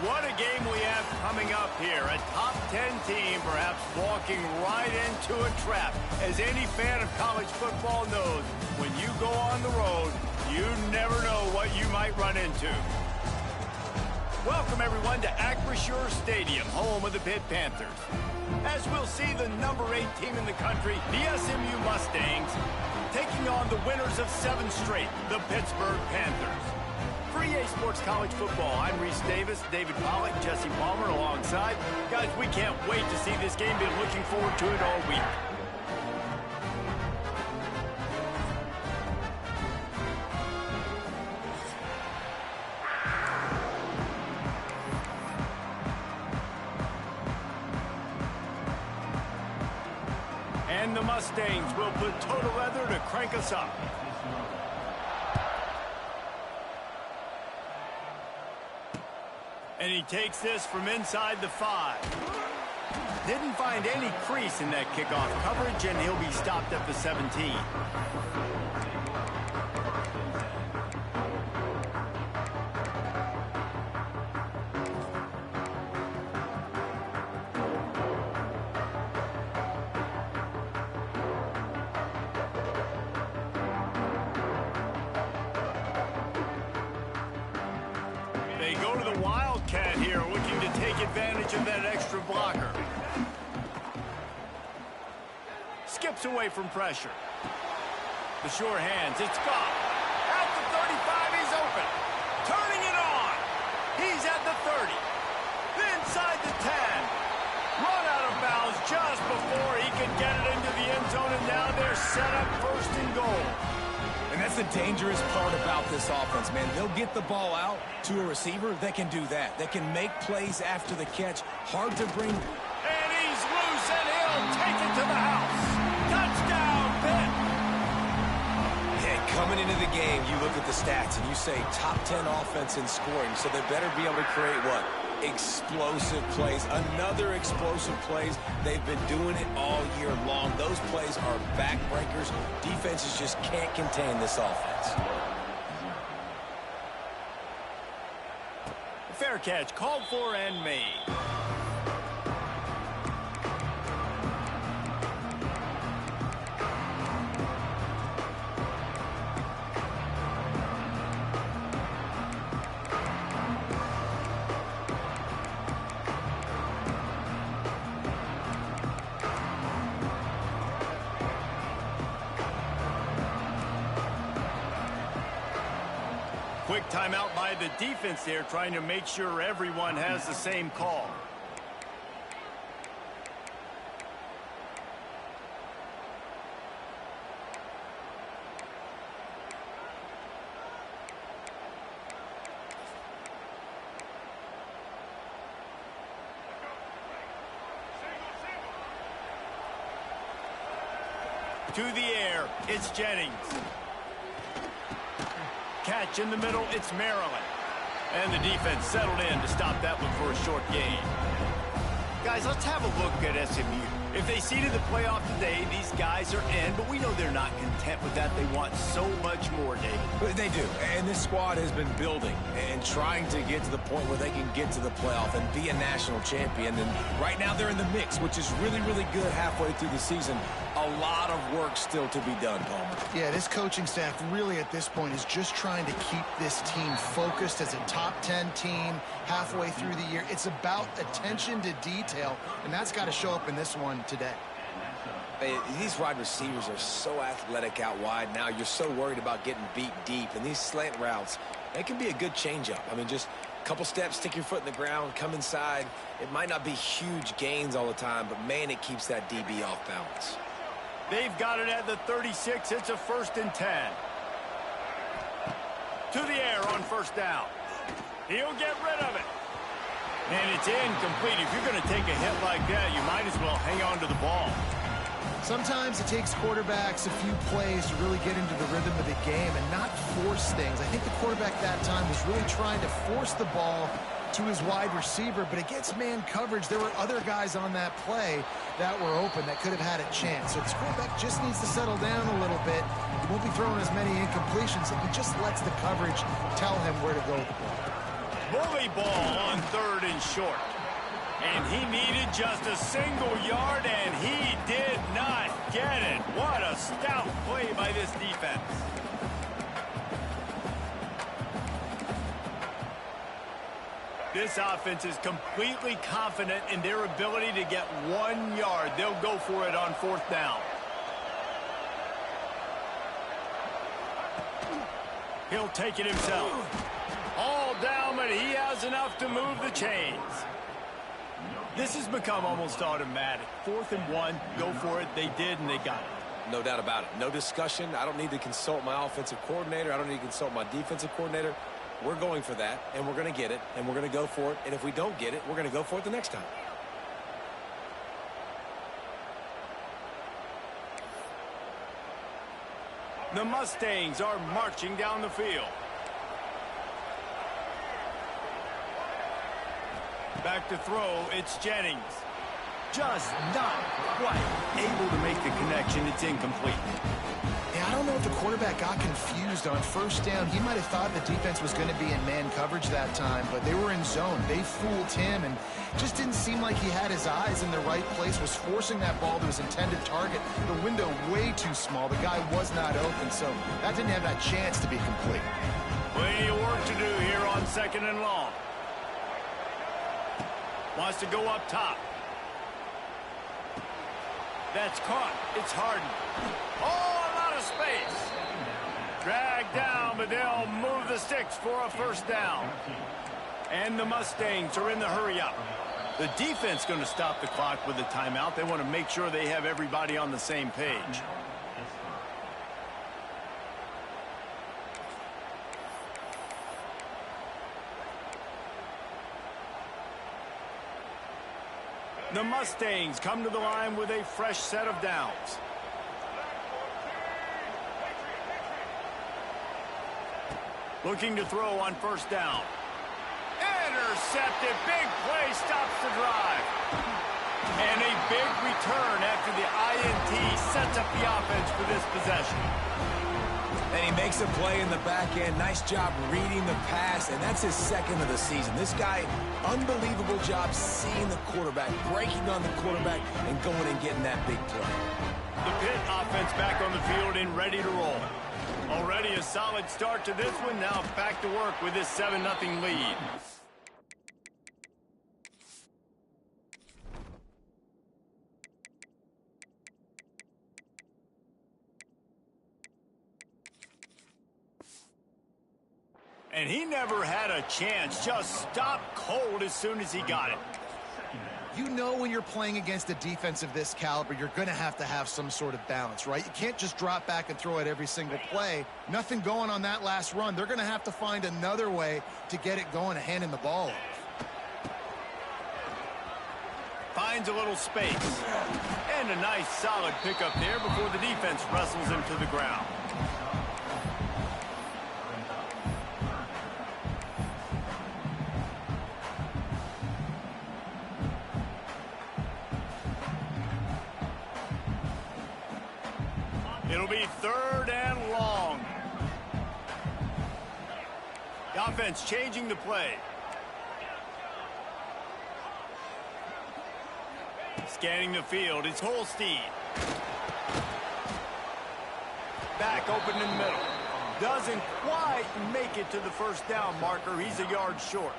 What a game we have coming up here. A top 10 team perhaps walking right into a trap. As any fan of college football knows, when you go on the road, you never know what you might run into. Welcome, everyone, to Acrisure Stadium, home of the Pitt Panthers. As we'll see, the number 8 team in the country, the SMU Mustangs, taking on the winners of 7 straight, the Pittsburgh Panthers. For EA Sports College Football, I'm Reese Davis, David Pollack, Jesse Palmer alongside. Guys, we can't wait to see this game. Been looking forward to it all week. And the Mustangs will put total leather to crank us up. And he takes this from inside the 5. Didn't find any crease in that kickoff coverage, and he'll be stopped at the 17. They go to the Wildcat here, looking to take advantage of that extra blocker. Skips away from pressure. The sure hands, it's Goff. At the 35, he's open. Turning it on. He's at the 30. Inside the 10. Run out of bounds just before he could get it into the end zone, and now they're set up first and goal. And that's the dangerous part about this offense, man. They'll get the ball out to a receiver. They can do that. They can make plays after the catch. Hard to bring. And he's loose, and he'll take it to the house. Touchdown, Pitt. Yeah, coming into the game, you look at the stats, and you say top 10 offense in scoring, so they better be able to create what? Explosive plays. Another explosive plays. They've been doing it all year long. Those plays are backbreakers. Defenses just can't contain this offense. Fair catch called for and made. Quick timeout by the defense there, trying to make sure everyone has the same call. To the air, it's Jennings. Catch in the middle, it's Maryland. And the defense settled in to stop that one for a short gain. Guys, let's have a look at SMU. If they seeded the playoff today, these guys are in, but we know they're not content with that. They want so much more, David. They do, and this squad has been building and trying to get to the point where they can get to the playoff and be a national champion. And right now they're in the mix, which is really, really good halfway through the season. A lot of work still to be done, Palmer. Yeah, this coaching staff really at this point is just trying to keep this team focused as a top 10 team halfway through the year. It's about attention to detail, and that's got to show up in this one today. Hey, these wide receivers are so athletic out wide now. You're so worried about getting beat deep, and these slant routes, they can be a good changeup. I mean, just a couple steps, stick your foot in the ground, come inside. It might not be huge gains all the time, but, man, it keeps that DB off balance. They've got it at the 36. It's a 1st and 10. To the air on first down. He'll get rid of it. And it's incomplete. If you're going to take a hit like that, you might as well hang on to the ball. Sometimes it takes quarterbacks a few plays to really get into the rhythm of the game and not force things. I think the quarterback that time was really trying to force the ball to his wide receiver, but against man coverage, there were other guys on that play that were open that could have had a chance. So this quarterback just needs to settle down a little bit. He won't be throwing as many incompletions if he just lets the coverage tell him where to go with the ball. Bully ball on 3rd and short. And he needed just a single yard, and he did not get it. What a stout play by this defense. This offense is completely confident in their ability to get 1 yard. They'll go for it on 4th down. He'll take it himself. All down, but he has enough to move the chains. This has become almost automatic. 4th and 1, go for it. They did, and they got it. No doubt about it. No discussion. I don't need to consult my offensive coordinator. I don't need to consult my defensive coordinator. We're going for that, and we're going to get it, and we're going to go for it. And if we don't get it, we're going to go for it the next time. The Mustangs are marching down the field. Back to throw, it's Jennings. Just not quite able to make the connection. It's incomplete. Yeah, I don't know if the quarterback got confused on first down. He might have thought the defense was going to be in man coverage that time, but they were in zone. They fooled him, and just didn't seem like he had his eyes in the right place, was forcing that ball to his intended target. The window way too small. The guy was not open, so that didn't have that chance to be complete. Plenty of work to do here on 2nd and long. Wants to go up top. That's caught. It's Harden. Oh, a lot of space. Dragged down, but they'll move the sticks for a first down. And the Mustangs are in the hurry-up. The defense going to stop the clock with a timeout. They want to make sure they have everybody on the same page. The Mustangs come to the line with a fresh set of downs. Looking to throw on first down. Intercepted. Big play stops the drive. And a big return after the INT sets up the offense for this possession. And he makes a play in the back end. Nice job reading the pass, and that's his 2nd of the season. This guy, unbelievable job seeing the quarterback, breaking on the quarterback, and going and getting that big play. The Pitt offense back on the field and ready to roll. Already a solid start to this one. Now back to work with this 7-0 lead. And he never had a chance. Just stopped cold as soon as he got it. You know when you're playing against a defense of this caliber, you're going to have some sort of balance, right? You can't just drop back and throw it every single play. Nothing going on that last run. They're going to have to find another way to get it going and handing the ball off. Finds a little space. And a nice solid pickup there before the defense wrestles him to the ground. It'll be 3rd and long. The offense changing the play. Scanning the field, it's Holstein. Back open in the middle. Doesn't quite make it to the first down marker. He's a yard short.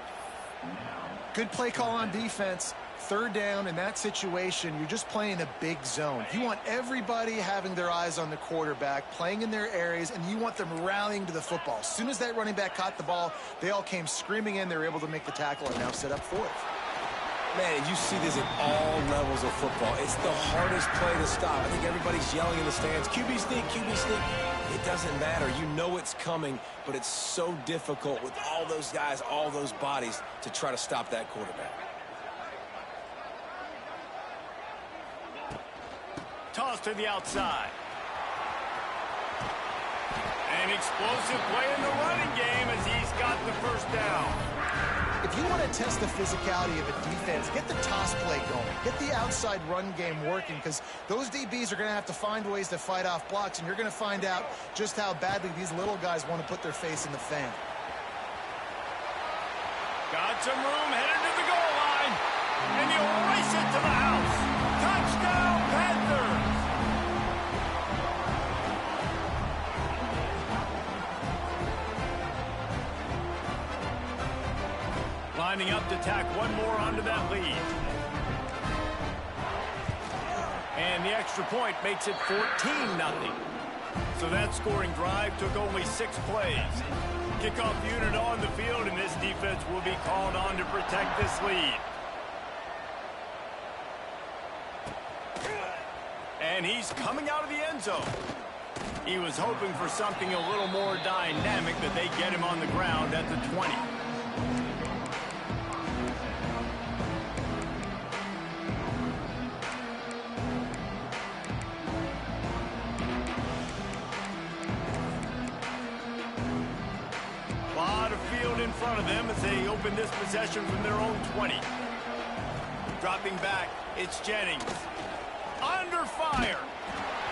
Good play call on defense. 3rd down in that situation, you're just playing a big zone. You want everybody having their eyes on the quarterback, playing in their areas, and you want them rallying to the football. As soon as that running back caught the ball, they all came screaming in. They were able to make the tackle and now set up 4th. Man, you see this at all levels of football. It's the hardest play to stop. I think everybody's yelling in the stands, QB sneak, QB sneak. It doesn't matter. You know it's coming, but it's so difficult with all those guys, all those bodies to try to stop that quarterback. Toss to the outside. An explosive play in the running game as he's got the first down. If you want to test the physicality of a defense, get the toss play going. Get the outside run game working, because those DBs are going to have to find ways to fight off blocks, and you're going to find out just how badly these little guys want to put their face in the fan. Got some room headed to the goal line. And he'll race it to the house. Touchdown, Panthers! Lining up to tack one more onto that lead. And the extra point makes it 14-0. So that scoring drive took only 6 plays. Kickoff unit on the field, and this defense will be called on to protect this lead. And he's coming out of the end zone. He was hoping for something a little more dynamic, but they get him on the ground at the 20. In front of them as they open this possession from their own 20. Dropping back, it's Jennings. Under fire.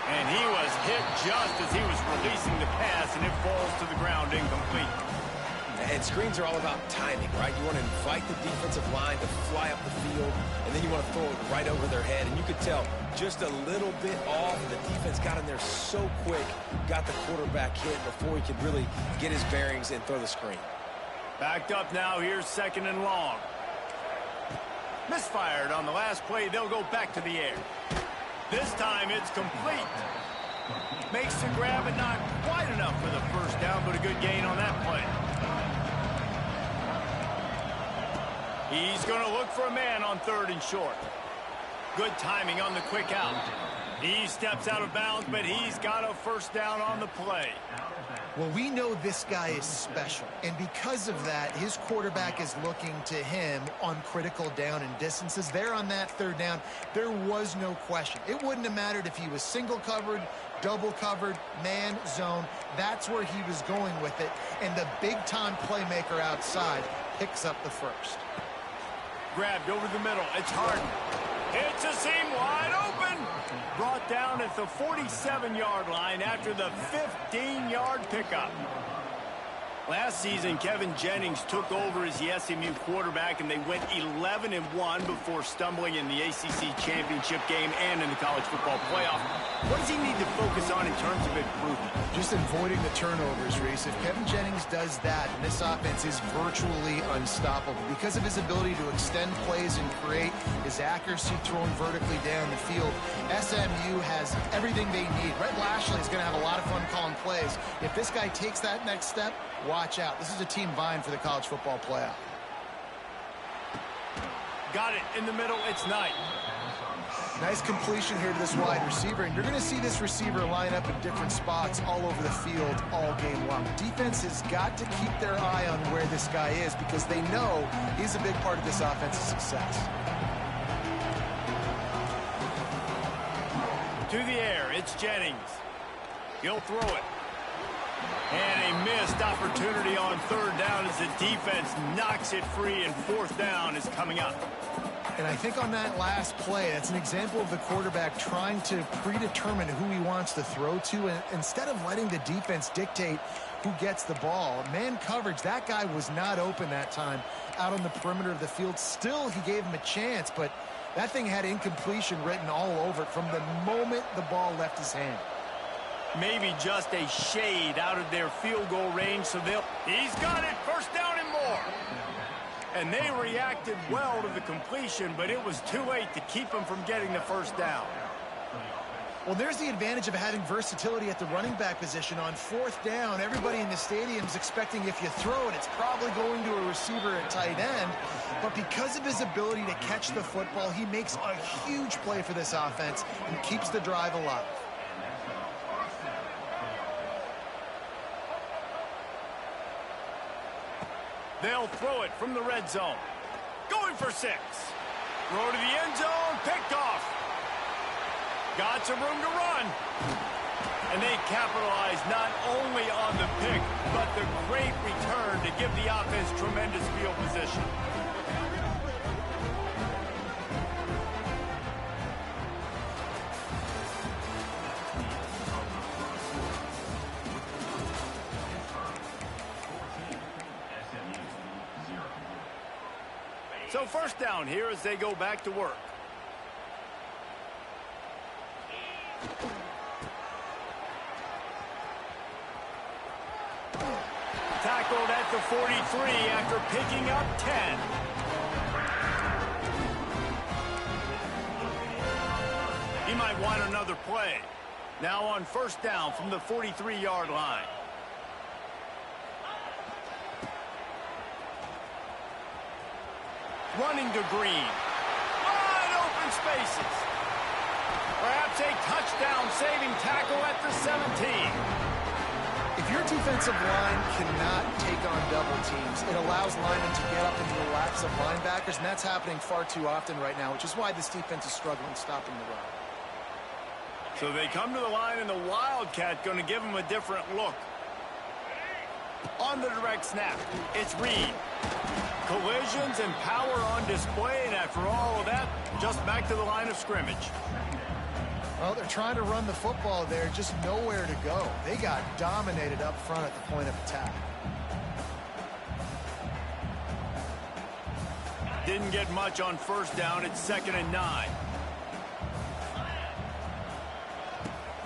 And he was hit just as he was releasing the pass, and it falls to the ground incomplete. And screens are all about timing, right? You want to invite the defensive line to fly up the field, and then you want to throw it right over their head. And you could tell just a little bit off. The defense got in there so quick, got the quarterback hit before he could really get his bearings and throw the screen. Backed up now. Here's 2nd and long. Misfired on the last play. They'll go back to the air. This time it's complete. Makes the grab, but not quite enough for the first down, but a good gain on that play. He's going to look for a man on 3rd and short. Good timing on the quick out. He steps out of bounds, but he's got a first down on the play. Well, we know this guy is special, and because of that, his quarterback is looking to him on critical down and distances. There on that 3rd down, there was no question. It wouldn't have mattered if he was single covered, double covered, man, zone. That's where he was going with it, and the big-time playmaker outside picks up the first. Grabbed over the middle. It's Harden. Hits a seam wide open. Brought down at the 47-yard line after the 15-yard pickup. Last season, Kevin Jennings took over as the SMU quarterback, and they went 11-1 before stumbling in the ACC championship game and in the college football playoff. What does he need to focus on in terms of improvement? Just avoiding the turnovers, Reese. If Kevin Jennings does that, this offense is virtually unstoppable because of his ability to extend plays and create his accuracy throwing vertically down the field. SMU has everything they need. Brett Lashley is going to have a lot of fun calling plays. If this guy takes that next step, watch out. This is a team vying for the college football playoff. Got it in the middle. It's Knight. Nice completion here to this wide receiver, and you're going to see this receiver line up in different spots all over the field all game long. Defense has got to keep their eye on where this guy is because they know he's a big part of this offense's success. To the air, it's Jennings. He'll throw it. And a missed opportunity on 3rd down as the defense knocks it free, and 4th down is coming up. And I think on that last play, that's an example of the quarterback trying to predetermine who he wants to throw to, and instead of letting the defense dictate who gets the ball. Man coverage, that guy was not open that time out on the perimeter of the field. Still, he gave him a chance, but that thing had incompletion written all over it from the moment the ball left his hand. Maybe just a shade out of their field goal range, so he's got it, 1st down and more. And they reacted well to the completion, but it was too late to keep him from getting the 1st down. Well, there's the advantage of having versatility at the running back position. On 4th down, everybody in the stadium is expecting if you throw it, it's probably going to a receiver at tight end. But because of his ability to catch the football, he makes a huge play for this offense and keeps the drive alive. They'll throw it from the red zone. Going for 6. Throw to the end zone, picked off. Got some room to run. And they capitalize not only on the pick, but the great return to give the offense tremendous field position. So 1st down here as they go back to work. Tackled at the 43 after picking up 10. He might want another play. Now on 1st down from the 43-yard line. Running to Green. Wide open spaces. Perhaps a touchdown-saving tackle at the 17. If your defensive line cannot take on double teams, it allows linemen to get up into the laps of linebackers, and that's happening far too often right now, which is why this defense is struggling stopping the run. So they come to the line, and the Wildcat going to give them a different look. On the direct snap, it's Reed. Collisions and power on display, and after all of that, just back to the line of scrimmage. Well, they're trying to run the football there, just nowhere to go. They got dominated up front at the point of attack. Didn't get much on first down. It's 2nd and 9.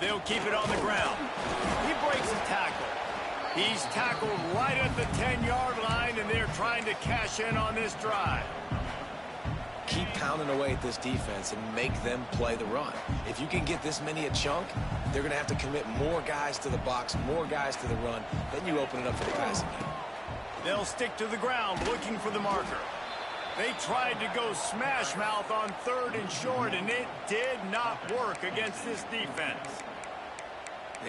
They'll keep it on the ground. He breaks a tackle. He's tackled right at the 10-yard line, and they're trying to cash in on this drive. Keep pounding away at this defense and make them play the run. If you can get this many a chunk, they're going to have to commit more guys to the box, more guys to the run. Then you open it up for the passing game. They'll stick to the ground looking for the marker. They tried to go smash mouth on 3rd and short, and it did not work against this defense.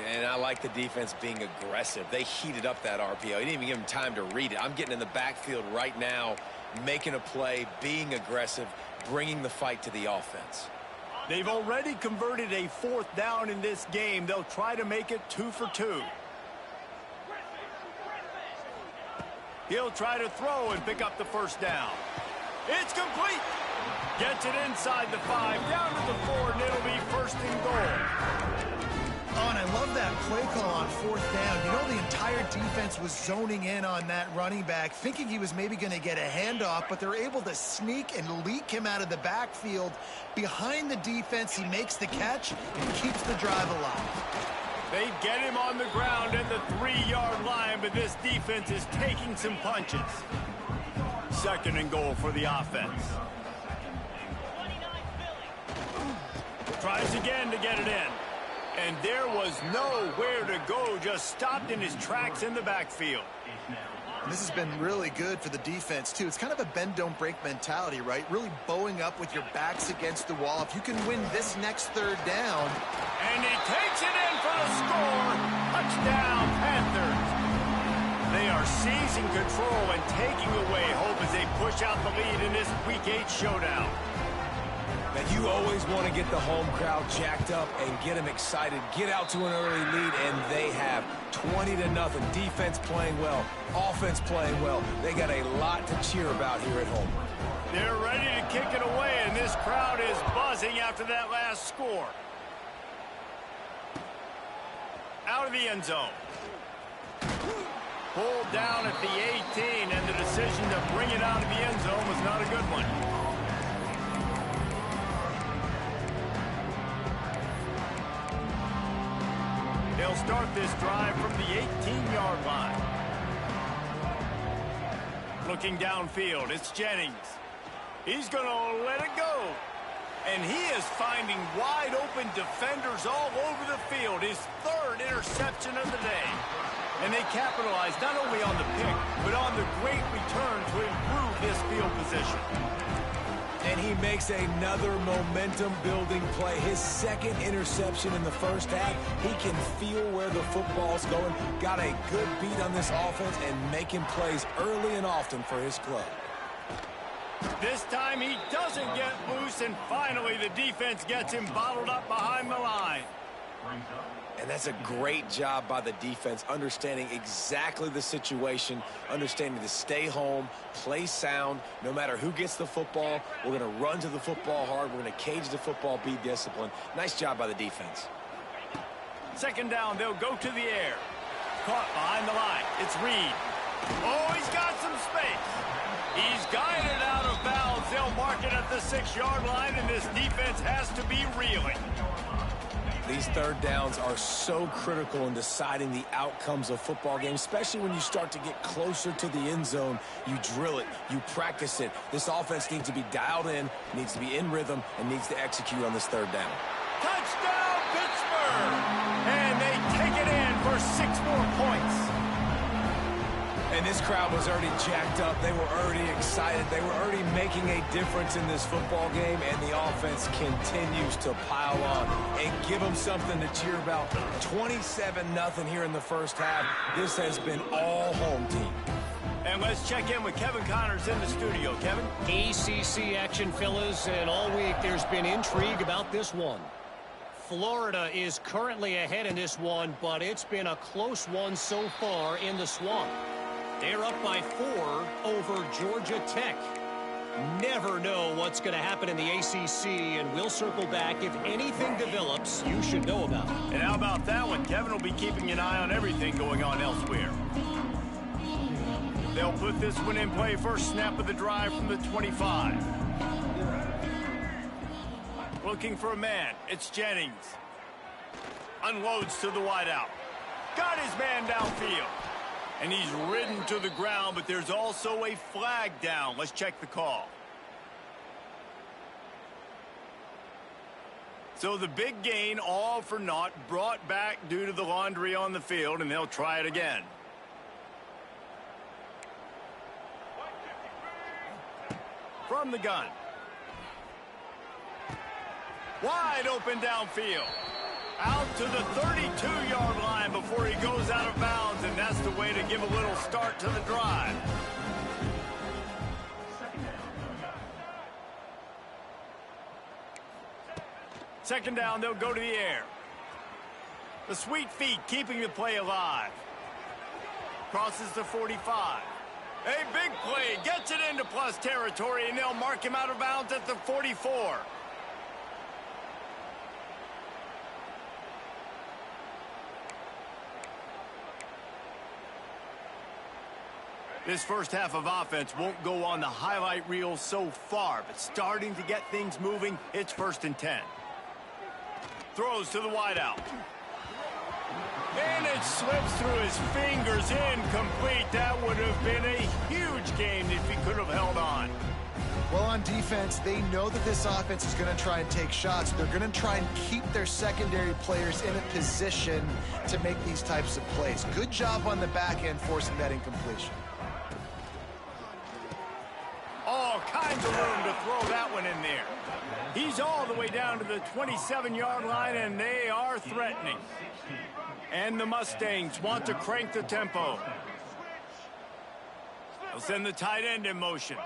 And I like the defense being aggressive. They heated up that RPO. He didn't even give him time to read it. I'm getting in the backfield right now, making a play, being aggressive, bringing the fight to the offense. They've already converted a 4th down in this game. They'll try to make it 2 for 2. He'll try to throw and pick up the first down. It's complete. Gets it inside the 5, down to the 4, and it'll be 1st and goal. Oh, and I love that play call on 4th down. You know, the entire defense was zoning in on that running back, thinking he was maybe going to get a handoff, but they're able to sneak and leak him out of the backfield. Behind the defense, he makes the catch and keeps the drive alive. They get him on the ground at the 3-yard line, but this defense is taking some punches. 2nd and goal for the offense. Tries again to get it in. And there was nowhere to go, just stopped in his tracks in the backfield. This has been really good for the defense, too. It's kind of a bend-don't-break mentality, right? Really bowing up with your backs against the wall. If you can win this next 3rd down. And he takes it in for the score. Touchdown, Panthers. They are seizing control and taking away hope as they push out the lead in this Week 8 showdown. Now, you always want to get the home crowd jacked up and get them excited, get out to an early lead, and they have 20-0. Defense playing well, offense playing well. They got a lot to cheer about here at home. They're ready to kick it away, and this crowd is buzzing after that last score. Out of the end zone. Pulled down at the 18, and the decision to bring it out of the end zone was not a good one. They'll start this drive from the 18-yard line. Looking downfield, it's Jennings. He's going to let it go. And he is finding wide-open defenders all over the field. His 3rd interception of the day. And they capitalize not only on the pick, but on the great return to improve this field position. And he makes another momentum-building play. His 2nd interception in the first half. He can feel where the football's going. Got a good beat on this offense and making plays early and often for his club. This time he doesn't get loose, and finally the defense gets him bottled up behind the line. And that's a great job by the defense, understanding exactly the situation, understanding to stay home, play sound. No matter who gets the football, we're going to run to the football hard. We're going to cage the football, be disciplined. Nice job by the defense. 2nd down, they'll go to the air. Caught behind the line. It's Reed. Oh, he's got some space. He's guided out of bounds. They'll mark it at the 6-yard line, and this defense has to be reeling. These 3rd downs are so critical in deciding the outcomes of football games, especially when you start to get closer to the end zone. You drill it, you practice it. This offense needs to be dialed in, needs to be in rhythm, and needs to execute on this 3rd down. Touchdown, Pittsburgh! And they take it in for 6 more points. And this crowd was already jacked up. They were already excited. They were already making a difference in this football game, and the offense continues to pile on and give them something to cheer about. 27-0 here in the first half. This has been all home team. And let's check in with Kevin Connors in the studio. Kevin? ACC action, fellas, and all week there's been intrigue about this one. Florida is currently ahead in this one, but it's been a close one so far in the Swamp. They're up by 4 over Georgia Tech. Never know what's going to happen in the ACC, and we'll circle back if anything develops you should know about. And how about that one? Kevin will be keeping an eye on everything going on elsewhere. They'll put this one in play first snap of the drive from the 25. Looking for a man. It's Jennings. Unloads to the wideout. Got his man downfield. And he's ridden to the ground, but there's also a flag down. Let's check the call. So the big gain, all for naught, brought back due to the laundry on the field, and they'll try it again. From the gun. Wide open downfield. Out to the 32-yard line before he goes out of bounds, and that's the way to give a little start to the drive. Second down, they'll go to the air. The sweet feet keeping the play alive. Crosses the 45. A big play, gets it into plus territory, and they'll mark him out of bounds at the 44. This first half of offense won't go on the highlight reel so far, but starting to get things moving, it's 1st and 10. Throws to the wideout. And it slips through his fingers, incomplete. That would have been a huge game if he could have held on. Well, on defense, they know that this offense is going to try and take shots. They're going to try and keep their secondary players in a position to make these types of plays. Good job on the back end forcing that incompletion. All kinds of room to throw that one in there. He's all the way down to the 27-yard line, and they are threatening. And the Mustangs want to crank the tempo. They'll send the tight end in motion.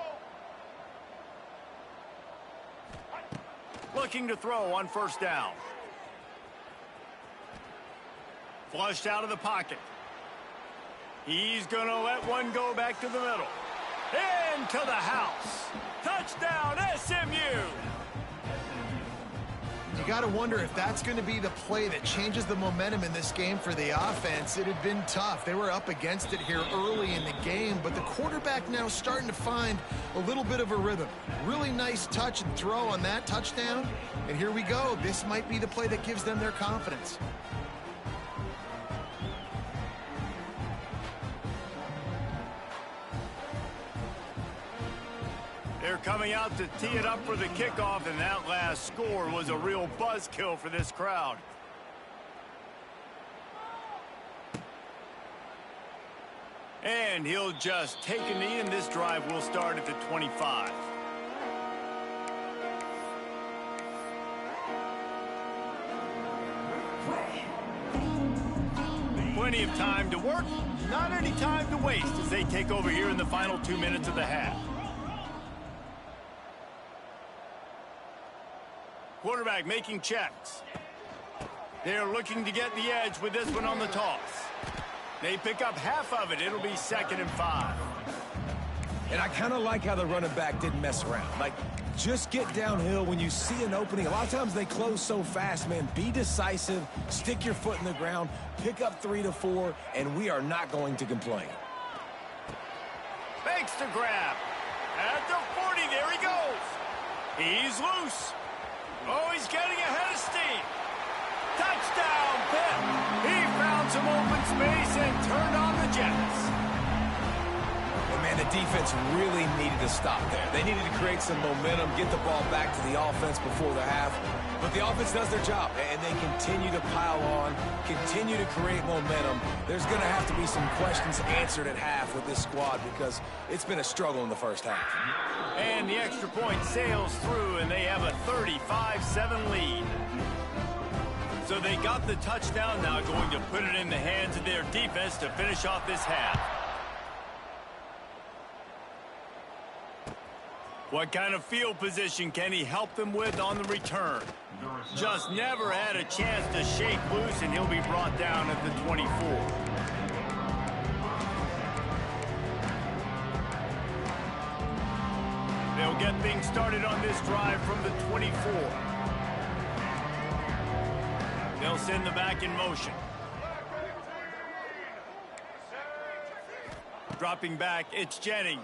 Looking to throw on first down. Flushed out of the pocket. He's going to let one go back to the middle. Into the house. Touchdown, SMU. You got to wonder if that's going to be the play that changes the momentum in this game for the offense. It had been tough. They were up against it here early in the game, but the quarterback now starting to find a little bit of a rhythm. Really nice touch and throw on that touchdown. And here we go. This might be the play that gives them their confidence. They're coming out to tee it up for the kickoff, and that last score was a real buzzkill for this crowd. And he'll just take a knee, and this drive will start at the 25. Plenty of time to work, not any time to waste as they take over here in the final 2 minutes of the half. Quarterback making checks. They're looking to get the edge with this one on the toss. They pick up half of it. It'll be 2nd and 5. And I kind of like how the running back didn't mess around. Like, just get downhill when you see an opening. A lot of times they close so fast, man. Be decisive, stick your foot in the ground, pick up 3 to 4, and we are not going to complain. Makes the grab. At the 40, there he goes. He's loose. Oh, he's getting ahead of steam. Touchdown, Pitt. He found some open space and turned on the Jets. And man, the defense really needed to stop there. They needed to create some momentum, get the ball back to the offense before the half. But the offense does their job, and they continue to pile on, continue to create momentum. There's going to have to be some questions answered at half with this squad because it's been a struggle in the first half. And the extra point sails through, and they have a 35-7 lead. So they got the touchdown, now going to put it in the hands of their defense to finish off this half. What kind of field position can he help them with on the return? Just never had a chance to shake loose, and he'll be brought down at the 24. They'll get things started on this drive from the 24. They'll send the back in motion. Dropping back, it's Jennings.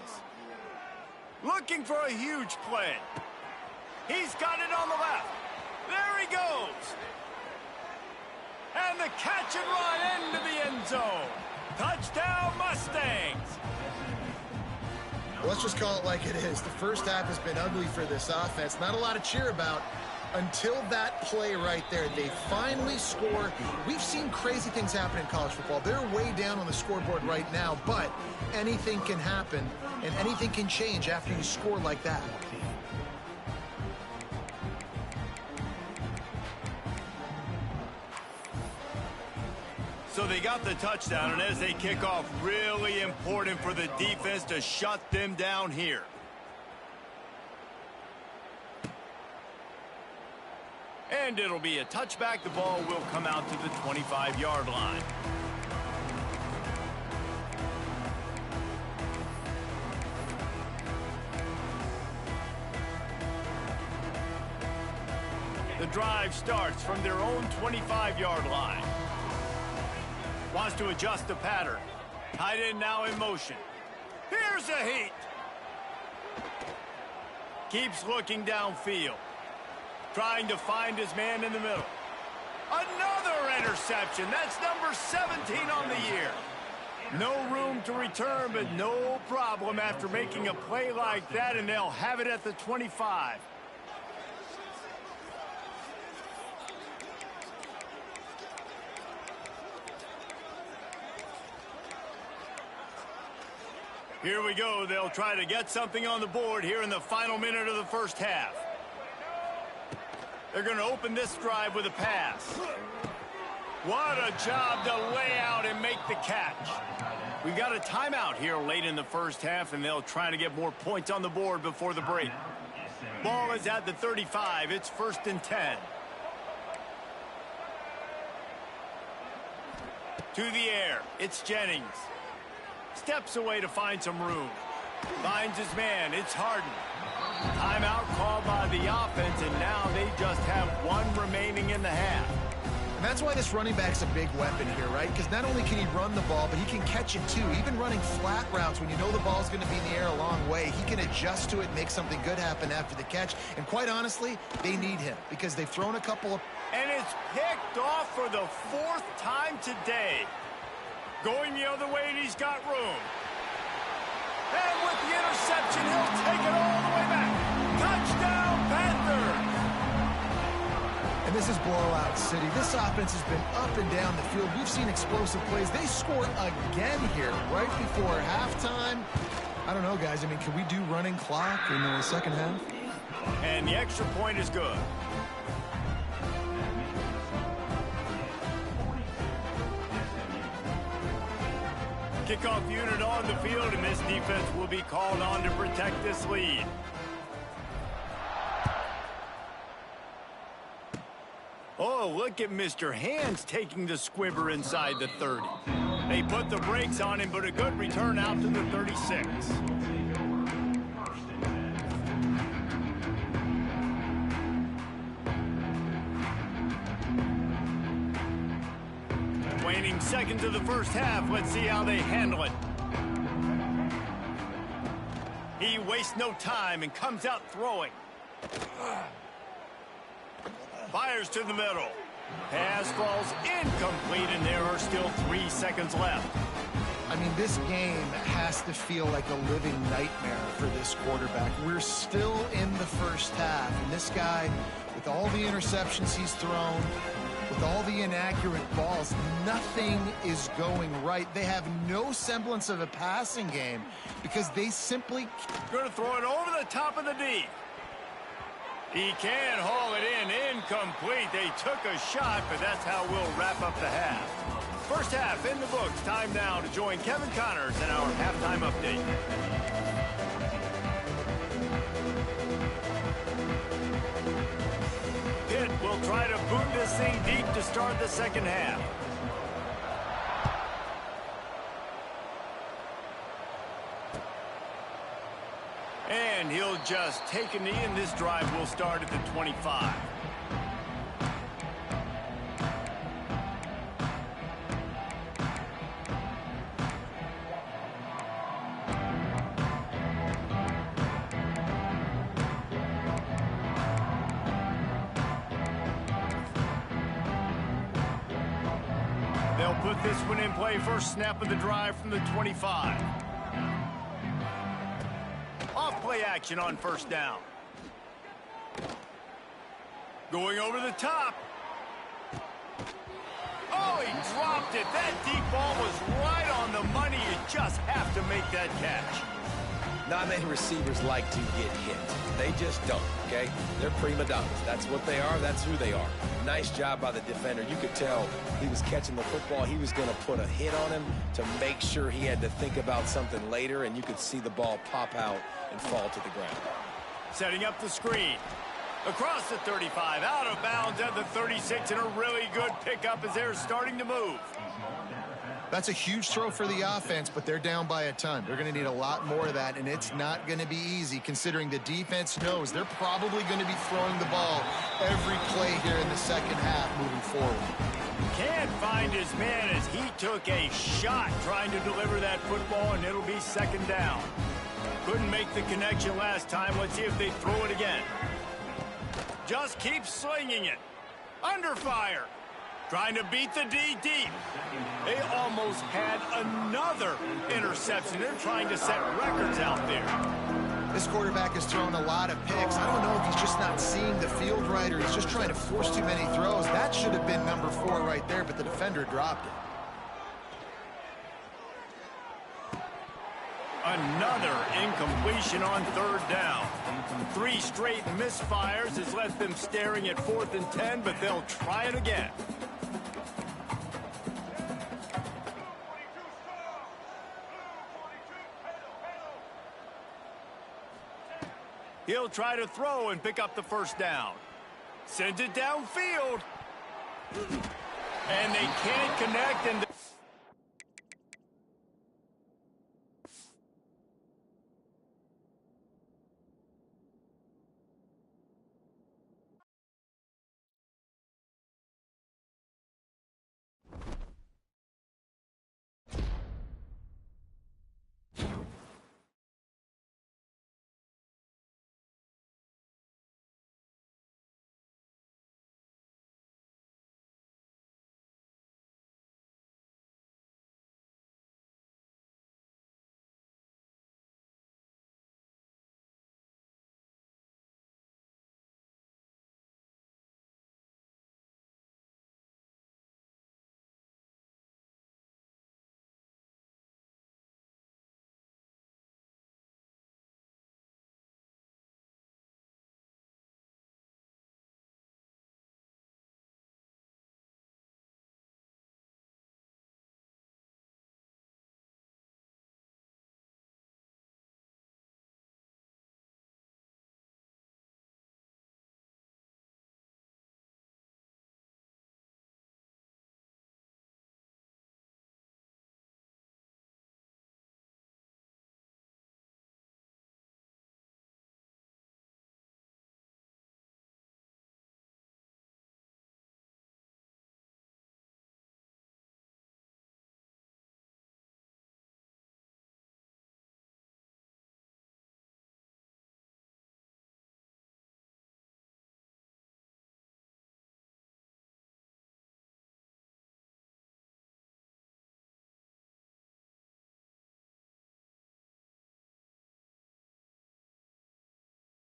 Looking for a huge play. He's got it on the left. There he goes. And the catch and run into the end zone. Touchdown, Mustangs. Let's just call it like it is. The first half has been ugly for this offense. Not a lot to cheer about until that play right there. They finally score. We've seen crazy things happen in college football. They're way down on the scoreboard right now, but anything can happen, and anything can change after you score like that. So they got the touchdown, and as they kick off, really important for the defense to shut them down here. And it'll be a touchback. The ball will come out to the 25-yard line. The drive starts from their own 25-yard line. Wants to adjust the pattern. Tight end now in motion. Here's a heat. Keeps looking downfield. Trying to find his man in the middle. Another interception. That's number 17 on the year. No room to return, but no problem after making a play like that, and they'll have it at the 25. Here we go. They'll try to get something on the board here in the final minute of the first half. They're going to open this drive with a pass. What a job to lay out and make the catch. We've got a timeout here late in the first half, and they'll try to get more points on the board before the break. Ball is at the 35. It's 1st and 10. To the air. It's Jennings. Steps away to find some room. Finds his man. It's Harden. Timeout called by the offense, and now they just have one remaining in the half. And that's why this running back's a big weapon here, right? Because not only can he run the ball, but he can catch it too. Even running flat routes when you know the ball's going to be in the air a long way, he can adjust to it, make something good happen after the catch. And quite honestly, they need him because they've thrown a couple of... And it's picked off for the 4th time today. Going the other way, and he's got room. And with the interception, he'll take it all the way back. Touchdown, Panthers! And this is blowout city. This offense has been up and down the field. We've seen explosive plays. They score again here right before halftime. I don't know, guys. I mean, can we do running clock in the second half? And the extra point is good. Kickoff unit on the field, and this defense will be called on to protect this lead. Oh, look at Mr. Hands taking the squibber inside the 30. They put the brakes on him, but a good return out to the 36. Waning seconds of the first half. Let's see how they handle it. He wastes no time and comes out throwing. Fires to the middle. Pass falls incomplete, and there are still 3 seconds left. I mean, this game has to feel like a living nightmare for this quarterback. We're still in the first half, and this guy, with all the interceptions he's thrown, with all the inaccurate balls, nothing is going right. They have no semblance of a passing game because they simply... Going to throw it over the top of the D. He can haul it in. Incomplete. They took a shot, but that's how we'll wrap up the half. First half in the books. Time now to join Kevin Connors in our halftime update. Pitt will try to boot this thing deep to start the second half. And he'll just take a knee, and this drive will start at the 25. They'll put this one in play. First snap of the drive from the 25. Off play action on first down. Going over the top. Oh, he dropped it. That deep ball was right on the money. You just have to make that catch. Not many receivers like to get hit. They just don't, okay? They're prima donnas. That's what they are. That's who they are. Nice job by the defender. You could tell he was catching the football. He was going to put a hit on him to make sure he had to think about something later, and you could see the ball pop out and fall to the ground. Setting up the screen. Across the 35, out of bounds at the 36, and a really good pickup as they're starting to move. That's a huge throw for the offense, but they're down by a ton. They're going to need a lot more of that, and it's not going to be easy considering the defense knows they're probably going to be throwing the ball every play here in the second half moving forward. Can't find his man as he took a shot trying to deliver that football, and it'll be second down. Couldn't make the connection last time. Let's see if they throw it again. Just keep slinging it. Under fire. Trying to beat the D deep. They almost had another interception. They're trying to set records out there. This quarterback has thrown a lot of picks. I don't know if he's just not seeing the field right or he's just trying to force too many throws. That should have been number 4 right there, but the defender dropped it. Another incompletion on third down. 3 straight misfires has left them staring at 4th and 10, but they'll try it again. He'll try to throw and pick up the first down. Sends it downfield. And they can't connect. And